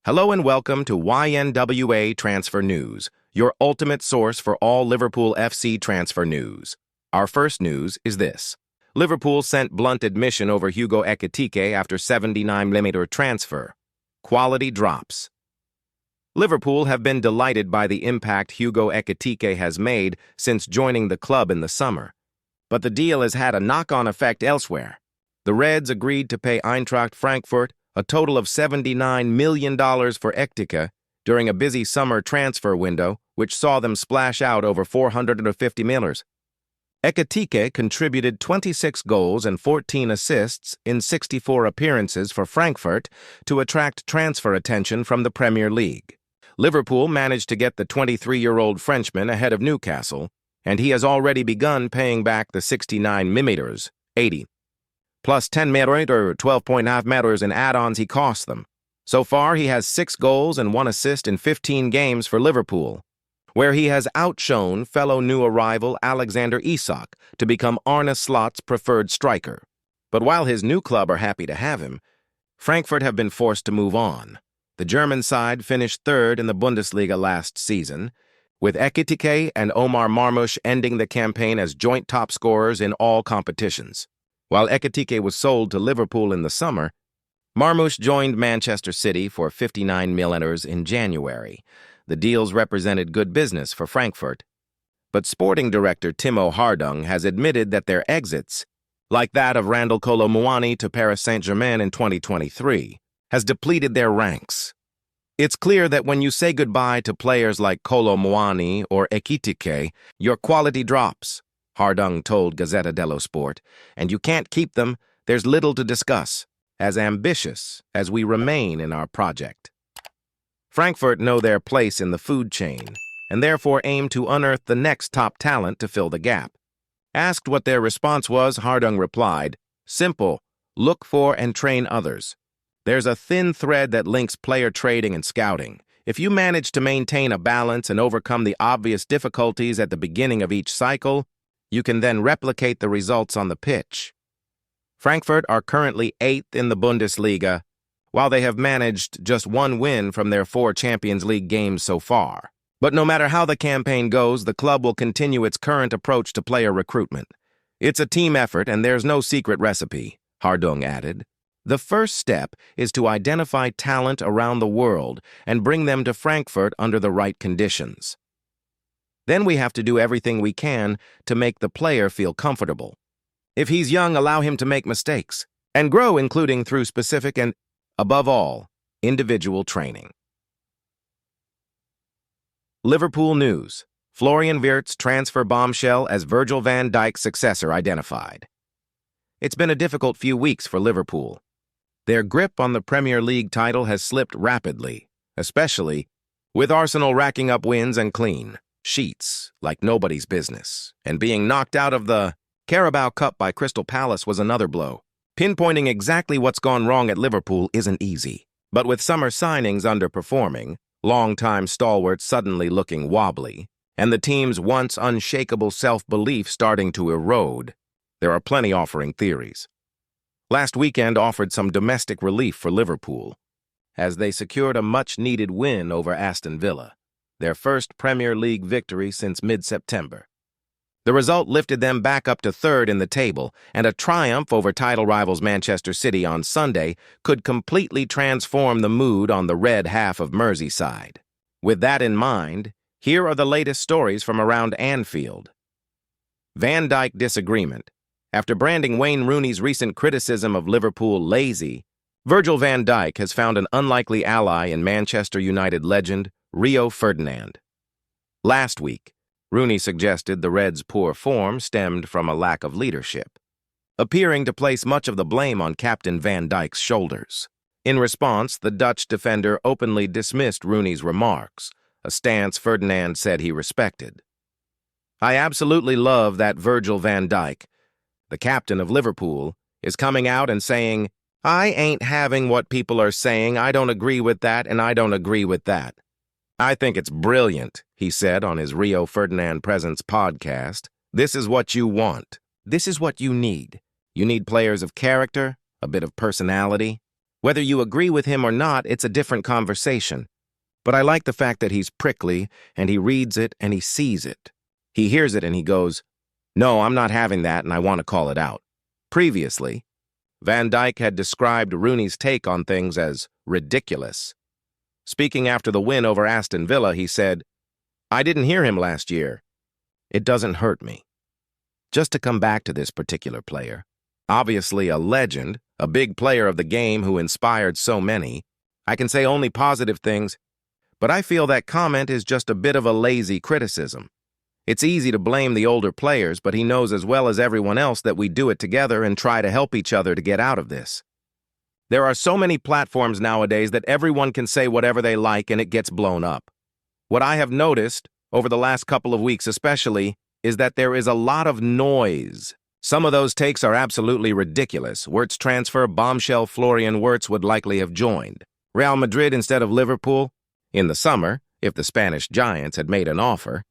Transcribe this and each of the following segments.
Hello and welcome to YNWA Transfer News, your ultimate source for all Liverpool FC transfer news. Our first news is this. Liverpool sent blunt admission over Hugo Ekitike after 79mm transfer. Quality drops. Liverpool have been delighted by the impact Hugo Ekitike has made since joining the club in the summer. But the deal has had a knock-on effect elsewhere. The Reds agreed to pay Eintracht Frankfurt a total of $79 million for Ekitike during a busy summer transfer window, which saw them splash out over 450 million. Ekitike contributed 26 goals and 14 assists in 64 appearances for Frankfurt to attract transfer attention from the Premier League. Liverpool managed to get the 23-year-old Frenchman ahead of Newcastle, and he has already begun paying back the 69mm, 80. Plus 10 meters or 12.5 meters in add-ons he cost them. So far, he has 6 goals and 1 assist in 15 games for Liverpool, where he has outshone fellow new arrival Alexander Isak to become Arne Slot's preferred striker. But while his new club are happy to have him, Frankfurt have been forced to move on. The German side finished third in the Bundesliga last season, with Ekitike and Omar Marmoush ending the campaign as joint top scorers in all competitions. While Ekitike was sold to Liverpool in the summer, Marmoush joined Manchester City for 59 million in January. The deals represented good business for Frankfurt. But sporting director Timo Hardung has admitted that their exits, like that of Randal Kolo Muani to Paris Saint-Germain in 2023, has depleted their ranks. It's clear that when you say goodbye to players like Kolo Muani or Ekitike, your quality drops, Hardung told Gazzetta dello Sport, and you can't keep them. There's little to discuss, as ambitious as we remain in our project. Frankfurt know their place in the food chain, and therefore aim to unearth the next top talent to fill the gap. Asked what their response was, Hardung replied, "Simple, look for and train others. There's a thin thread that links player trading and scouting. If you manage to maintain a balance and overcome the obvious difficulties at the beginning of each cycle, you can then replicate the results on the pitch." Frankfurt are currently 8th in the Bundesliga, while they have managed just 1 win from their 4 Champions League games so far. But no matter how the campaign goes, the club will continue its current approach to player recruitment. It's a team effort and there's no secret recipe, Hardung added. The first step is to identify talent around the world and bring them to Frankfurt under the right conditions. Then we have to do everything we can to make the player feel comfortable. If he's young, allow him to make mistakes and grow, including through specific and, above all, individual training. Liverpool news. Florian Wirtz's transfer bombshell as Virgil van Dijk's successor identified. It's been a difficult few weeks for Liverpool. Their grip on the Premier League title has slipped rapidly, especially with Arsenal racking up wins and clean sheets like nobody's business, and being knocked out of the Carabao Cup by Crystal Palace was another blow. Pinpointing exactly what's gone wrong at Liverpool isn't easy, but with summer signings underperforming, long-time stalwarts suddenly looking wobbly, and the team's once unshakable self-belief starting to erode, there are plenty offering theories. Last weekend offered some domestic relief for Liverpool, as they secured a much-needed win over Aston Villa, their first Premier League victory since mid-September. The result lifted them back up to 3rd in the table, and a triumph over title rivals Manchester City on Sunday could completely transform the mood on the red half of Merseyside. With that in mind, here are the latest stories from around Anfield. Van Dijk disagreement. After branding Wayne Rooney's recent criticism of Liverpool lazy, Virgil van Dijk has found an unlikely ally in Manchester United legend Rio Ferdinand. Last week, Rooney suggested the Reds' poor form stemmed from a lack of leadership, appearing to place much of the blame on Captain Van Dijk's shoulders. In response, the Dutch defender openly dismissed Rooney's remarks, a stance Ferdinand said he respected. "I absolutely love that Virgil van Dijk, the captain of Liverpool, is coming out and saying, 'I ain't having what people are saying, I don't agree with that, and I don't agree with that.' I think it's brilliant," he said on his Rio Ferdinand Presents podcast. "This is what you want. This is what you need. You need players of character, a bit of personality. Whether you agree with him or not, it's a different conversation. But I like the fact that he's prickly, and he reads it and he sees it. He hears it and he goes, "No, I'm not having that, and I want to call it out." Previously, Van Dijk had described Rooney's take on things as ridiculous. Speaking after the win over Aston Villa, he said, "I didn't hear him last year. It doesn't hurt me." Just to come back to this particular player, obviously a legend, a big player of the game who inspired so many, I can say only positive things, but I feel that comment is just a bit of a lazy criticism. It's easy to blame the older players, but he knows as well as everyone else that we do it together and try to help each other to get out of this. There are so many platforms nowadays that everyone can say whatever they like and it gets blown up. What I have noticed, over the last couple of weeks especially, is that there is a lot of noise. Some of those takes are absolutely ridiculous. Wirtz transfer, Bombshell, Florian Wirtz would likely have joined. Real Madrid instead of Liverpool? In the summer, if the Spanish giants had made an offer.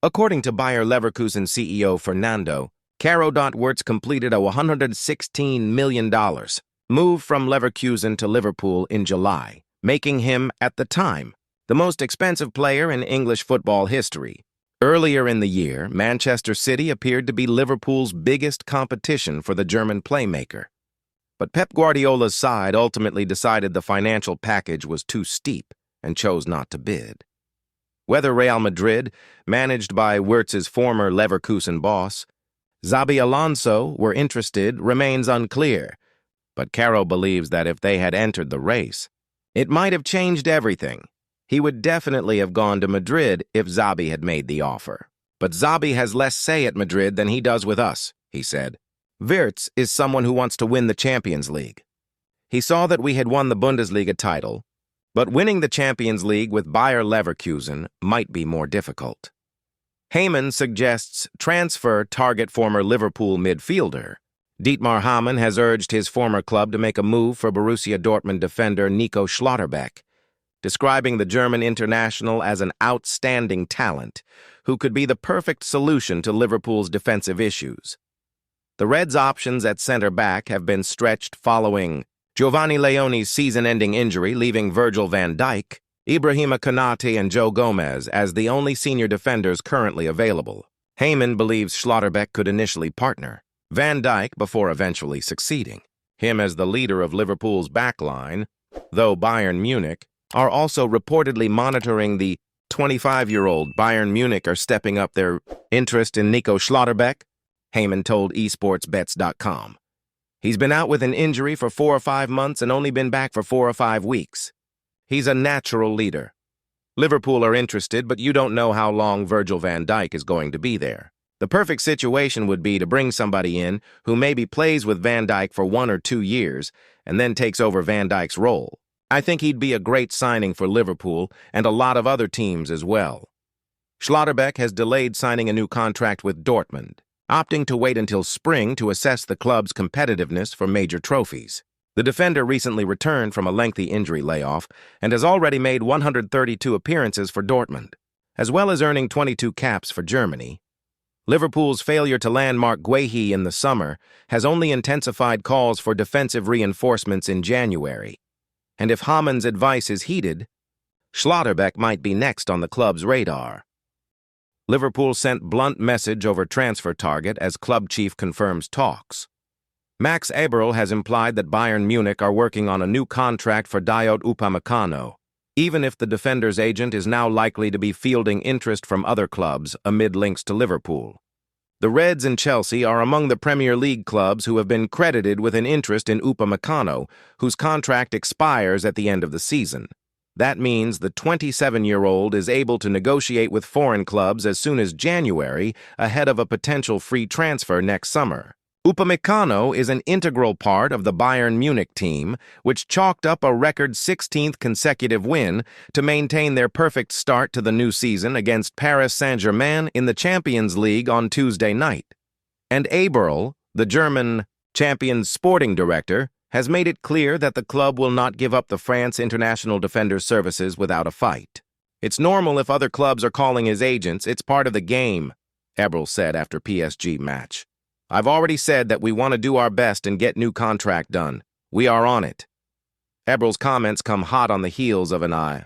According to Bayer Leverkusen CEO Fernando, Caro. Wirtz completed a $116 million move from Leverkusen to Liverpool in July, making him, at the time, the most expensive player in English football history. Earlier in the year, Manchester City appeared to be Liverpool's biggest competition for the German playmaker. But Pep Guardiola's side ultimately decided the financial package was too steep and chose not to bid. Whether Real Madrid, managed by Wirtz's former Leverkusen boss, Xabi Alonso, were interested remains unclear, but Caro believes that if they had entered the race, it might have changed everything. He would definitely have gone to Madrid if Xabi had made the offer. But Xabi has less say at Madrid than he does with us, he said. Wirtz is someone who wants to win the Champions League. He saw that we had won the Bundesliga title, but winning the Champions League with Bayer Leverkusen might be more difficult. Heyman suggests transfer target former Liverpool midfielder. Dietmar Hamann has urged his former club to make a move for Borussia Dortmund defender Nico Schlotterbeck, describing the German international as an outstanding talent who could be the perfect solution to Liverpool's defensive issues. The Reds' options at center-back have been stretched following Giovanni Leone's season-ending injury, leaving Virgil van Dijk, Ibrahima Konate, and Joe Gomez as the only senior defenders currently available. Heyman believes Schlotterbeck could initially partner Van Dijk before eventually succeeding him as the leader of Liverpool's backline, though Bayern Munich are also reportedly monitoring the 25-year-old. Bayern Munich are stepping up their interest in Nico Schlotterbeck, Heyman told esportsbets.com. He's been out with an injury for 4 or 5 months and only been back for 4 or 5 weeks. He's a natural leader. Liverpool are interested, but you don't know how long Virgil van Dijk is going to be there. The perfect situation would be to bring somebody in who maybe plays with Van Dijk for 1 or 2 years and then takes over Van Dijk's role. I think he'd be a great signing for Liverpool and a lot of other teams as well. Schlotterbeck has delayed signing a new contract with Dortmund, opting to wait until spring to assess the club's competitiveness for major trophies. The defender recently returned from a lengthy injury layoff and has already made 132 appearances for Dortmund, as well as earning 22 caps for Germany. Liverpool's failure to land Marc Guéhi in the summer has only intensified calls for defensive reinforcements in January. And if Hamann's advice is heeded, Schlotterbeck might be next on the club's radar. Liverpool sent blunt message over transfer target as club chief confirms talks. Max Eberl has implied that Bayern Munich are working on a new contract for Dayot Upamecano, even if the defender's agent is now likely to be fielding interest from other clubs amid links to Liverpool. The Reds and Chelsea are among the Premier League clubs who have been credited with an interest in Upamecano, whose contract expires at the end of the season. That means the 27-year-old is able to negotiate with foreign clubs as soon as January, ahead of a potential free transfer next summer. Upamecano is an integral part of the Bayern Munich team, which chalked up a record 16th consecutive win to maintain their perfect start to the new season against Paris Saint-Germain in the Champions League on Tuesday night. And Eberl, the German Champions sporting director, has made it clear that the club will not give up the France international defender's services without a fight. "It's normal if other clubs are calling his agents. It's part of the game," Eberl said after PSG match. "I've already said that we want to do our best and get new contract done. We are on it." Eberl's comments come hot on the heels of an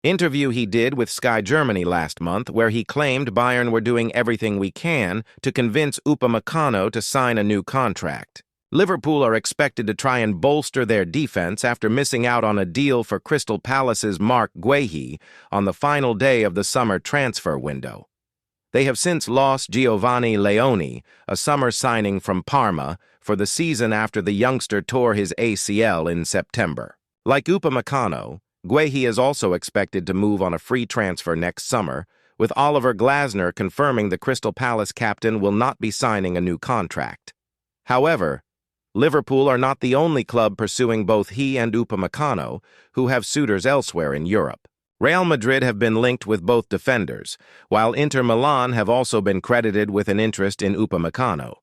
interview he did with Sky Germany last month, where he claimed Bayern were doing everything we can to convince Upamecano to sign a new contract. Liverpool are expected to try and bolster their defense after missing out on a deal for Crystal Palace's Marc Guehi on the final day of the summer transfer window. They have since lost Giovanni Leoni, a summer signing from Parma, for the season after the youngster tore his ACL in September. Like Upamecano, Guehi is also expected to move on a free transfer next summer, with Oliver Glasner confirming the Crystal Palace captain will not be signing a new contract. However, Liverpool are not the only club pursuing both he and Upamecano, who have suitors elsewhere in Europe. Real Madrid have been linked with both defenders, while Inter Milan have also been credited with an interest in Upamecano.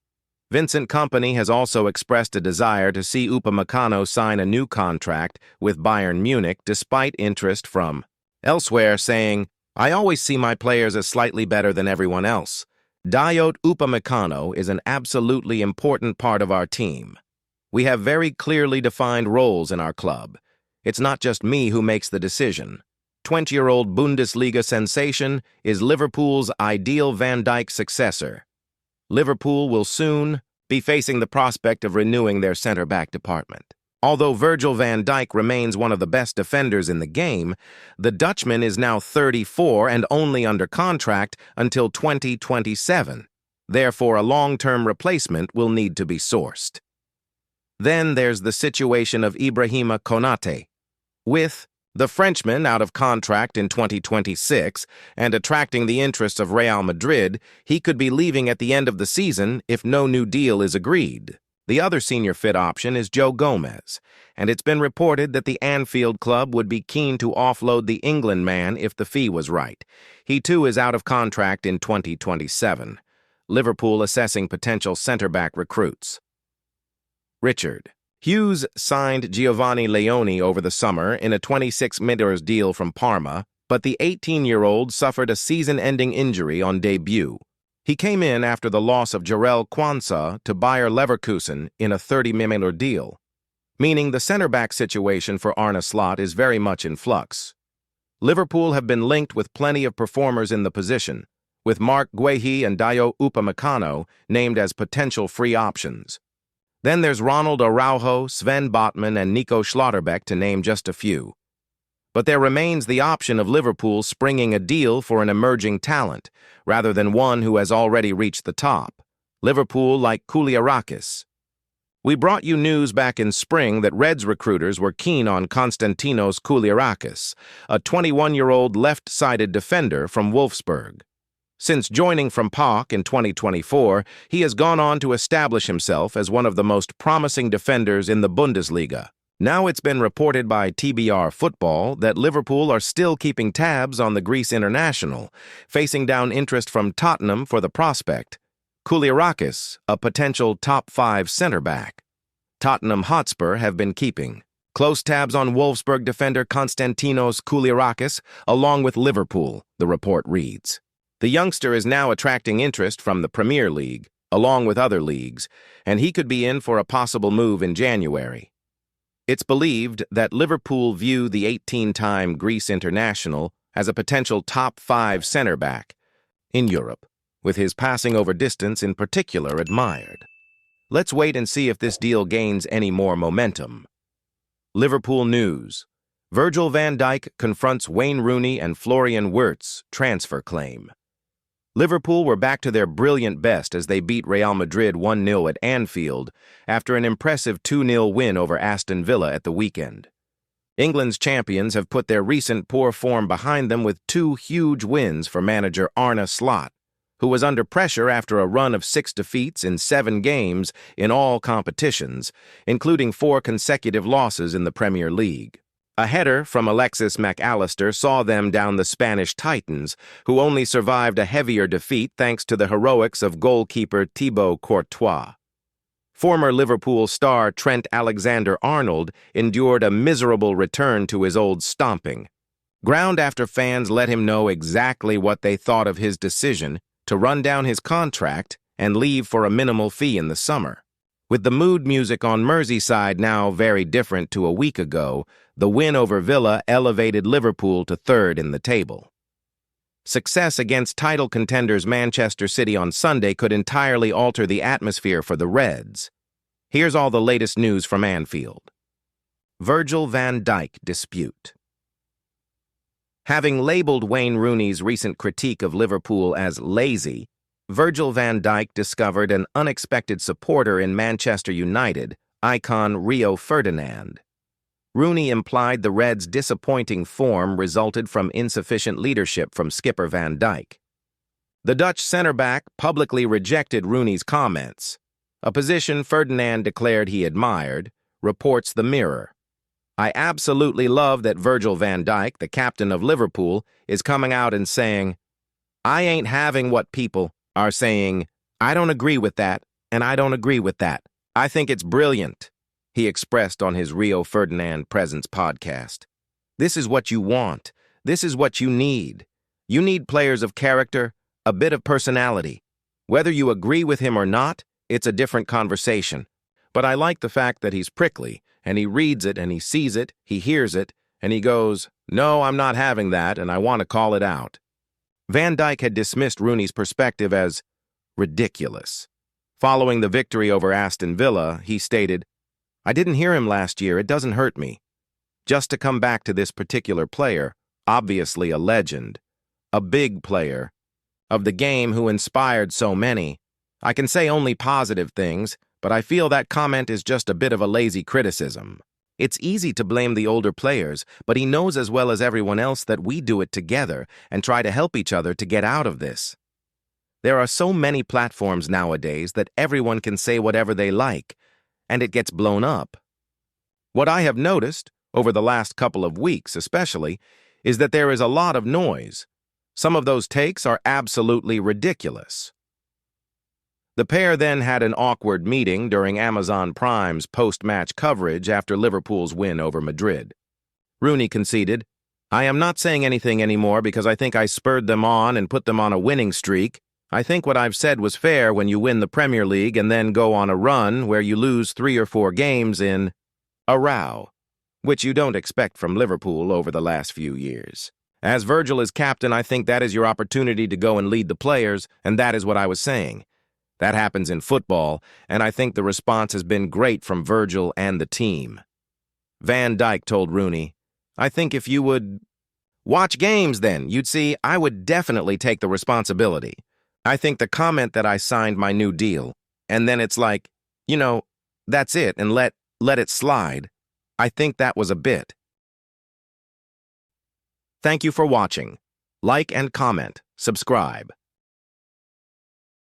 Vincent Kompany has also expressed a desire to see Upamecano sign a new contract with Bayern Munich despite interest from elsewhere, saying, "I always see my players as slightly better than everyone else. Dayot Upamecano is an absolutely important part of our team. We have very clearly defined roles in our club. It's not just me who makes the decision. 20-year-old Bundesliga sensation is Liverpool's ideal Van Dijk successor. Liverpool will soon be facing the prospect of renewing their center-back department. Although Virgil van Dijk remains one of the best defenders in the game, the Dutchman is now 34 and only under contract until 2027. Therefore, a long-term replacement will need to be sourced." Then there's the situation of Ibrahima Konate. With the Frenchman out of contract in 2026 and attracting the interest of Real Madrid, he could be leaving at the end of the season if no new deal is agreed. The other senior fit option is Joe Gomez, and it's been reported that the Anfield club would be keen to offload the England man if the fee was right. He too is out of contract in 2027. Liverpool assessing potential centre-back recruits. Richard Hughes signed Giovanni Leoni over the summer in a 26 million deal from Parma, but the 18-year-old suffered a season-ending injury on debut. He came in after the loss of Jarell Quansah to Bayer Leverkusen in a 30 million deal, meaning the center-back situation for Arne Slot is very much in flux. Liverpool have been linked with plenty of performers in the position, with Marc Guehi and Dayot Upamecano named as potential free options. Then there's Ronald Araujo, Sven Botman, and Nico Schlotterbeck, to name just a few. But there remains the option of Liverpool springing a deal for an emerging talent, rather than one who has already reached the top. Liverpool like Kouliarakis. We brought you news back in spring that Reds recruiters were keen on Konstantinos Kouliarakis, a 21-year-old left-sided defender from Wolfsburg. Since joining from PAOK in 2024, he has gone on to establish himself as one of the most promising defenders in the Bundesliga. Now it's been reported by TBR Football that Liverpool are still keeping tabs on the Greece international, facing down interest from Tottenham for the prospect. Kouliarakis, a potential top-5 centre-back. Tottenham Hotspur have been keeping close tabs on Wolfsburg defender Konstantinos Kouliarakis, along with Liverpool, the report reads. The youngster is now attracting interest from the Premier League, along with other leagues, and he could be in for a possible move in January. It's believed that Liverpool view the 18-time Greece international as a potential top-5 centre-back in Europe, with his passing over distance in particular admired. Let's wait and see if this deal gains any more momentum. Liverpool news. Virgil van Dijk confronts Wayne Rooney and Florian Wirtz transfer claim. Liverpool were back to their brilliant best as they beat Real Madrid 1-0 at Anfield after an impressive 2-0 win over Aston Villa at the weekend. England's champions have put their recent poor form behind them with 2 huge wins for manager Arne Slot, who was under pressure after a run of 6 defeats in 7 games in all competitions, including 4 consecutive losses in the Premier League. A header from Alexis Mac Allister saw them down the Spanish Titans, who only survived a heavier defeat thanks to the heroics of goalkeeper Thibaut Courtois. Former Liverpool star Trent Alexander-Arnold endured a miserable return to his old stomping ground after fans let him know exactly what they thought of his decision to run down his contract and leave for a minimal fee in the summer. With the mood music on Merseyside now very different to a week ago, the win over Villa elevated Liverpool to third in the table. Success against title contenders Manchester City on Sunday could entirely alter the atmosphere for the Reds. Here's all the latest news from Anfield. Virgil van Dijk dispute. Having labeled Wayne Rooney's recent critique of Liverpool as lazy, Virgil van Dijk discovered an unexpected supporter in Manchester United, icon Rio Ferdinand. Rooney implied the Reds' disappointing form resulted from insufficient leadership from skipper Van Dijk. The Dutch centre-back publicly rejected Rooney's comments, a position Ferdinand declared he admired, reports the Mirror. I absolutely love that Virgil van Dijk, the captain of Liverpool, is coming out and saying, I ain't having what people are saying, I don't agree with that, and I don't agree with that. I think it's brilliant, he expressed on his Rio Ferdinand Presents podcast. This is what you want. This is what you need. You need players of character, a bit of personality. Whether you agree with him or not, it's a different conversation. But I like the fact that he's prickly, and he reads it, and he sees it, he hears it, and he goes, no, I'm not having that, and I want to call it out. Van Dijk had dismissed Rooney's perspective as ridiculous. Following the victory over Aston Villa, he stated, I didn't hear him last year, it doesn't hurt me. Just to come back to this particular player, obviously a legend, a big player, of the game who inspired so many, I can say only positive things, but I feel that comment is just a bit of a lazy criticism. It's easy to blame the older players, but he knows as well as everyone else that we do it together and try to help each other to get out of this. There are so many platforms nowadays that everyone can say whatever they like, and it gets blown up. What I have noticed, over the last couple of weeks especially, is that there is a lot of noise. Some of those takes are absolutely ridiculous. The pair then had an awkward meeting during Amazon Prime's post-match coverage after Liverpool's win over Madrid. Rooney conceded, I am not saying anything anymore because I think I spurred them on and put them on a winning streak. I think what I've said was fair when you win the Premier League and then go on a run where you lose 3 or 4 games in a row, which you don't expect from Liverpool over the last few years. As Virgil is captain, I think that is your opportunity to go and lead the players, and that is what I was saying. That happens in football, and I think the response has been great from Virgil and the team. Van Dijk told Rooney, I think if you would watch games then, you'd see I would definitely take the responsibility. I think the comment that I signed my new deal, and then it's like, that's it, and let it slide. I think that was a bit. Thank you for watching. Like and comment, subscribe.